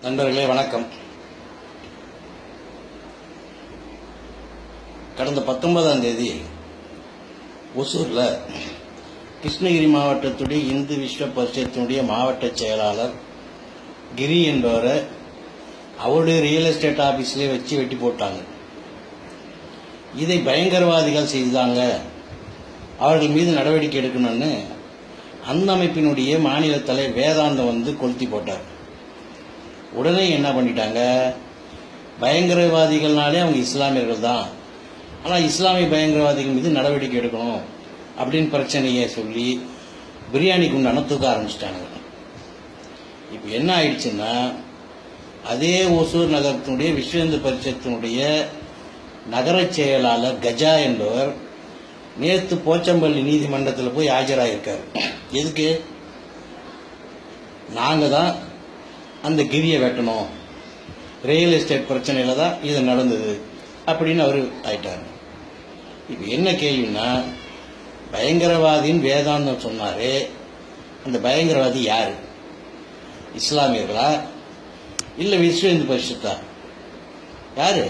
நண்பர்களே வணக்கம். கடந்த 19ஆம் தேதி ஒசூரில் கிருஷ்ணகிரி மாவட்டத்துடைய இந்து விஸ்வ பரிஷத்தினுடைய மாவட்ட செயலாளர் கிரி என்பவரை அவருடைய ரியல் எஸ்டேட் ஆபீஸ்லேயே வச்சு வெட்டி போட்டாங்க. இதை பயங்கரவாதிகள் செய்தாங்க, அவர்கள் மீது நடவடிக்கை எடுக்கணும்னு அந்த அமைப்பினுடைய மாநில தலைவர் வேதாந்தம் கொளுத்தி போட்டார். உடனே என்ன பண்ணிட்டாங்க, பயங்கரவாதிகள்னாலே அவங்க இஸ்லாமியர்கள் தான், ஆனால் இஸ்லாமிய பயங்கரவாதிகள் மீது நடவடிக்கை எடுக்கணும் அப்படின்னு பிரச்சனையை சொல்லி பிரியாணி குண்டான தூக்க ஆரம்பிச்சிட்டாங்க. இப்போ என்ன ஆயிடுச்சுன்னா, அதே ஒசூர் நகரத்தினுடைய விஸ்வ இந்து பரிஷத்தினுடைய நகர செயலாளர் கஜா என்பவர் நேற்று போச்சம்பள்ளி நீதிமன்றத்தில் போய் ஆஜராயிருக்கார். எதுக்கு? நாங்கள் தான் அந்த கிரியை வெட்டணும், ரியல் எஸ்டேட் பிரச்சனையில் தான் இது நடந்தது அப்படின்னு அவர் ஆயிட்டார். இப்போ என்ன கேள்வின்னா, பயங்கரவாதின்னு வேதாந்தம் சொன்னாரு, அந்த பயங்கரவாதி யாரு? இஸ்லாமியர்களா இல்லை விஸ்வ இந்து பரிஷத்தா? யாரு?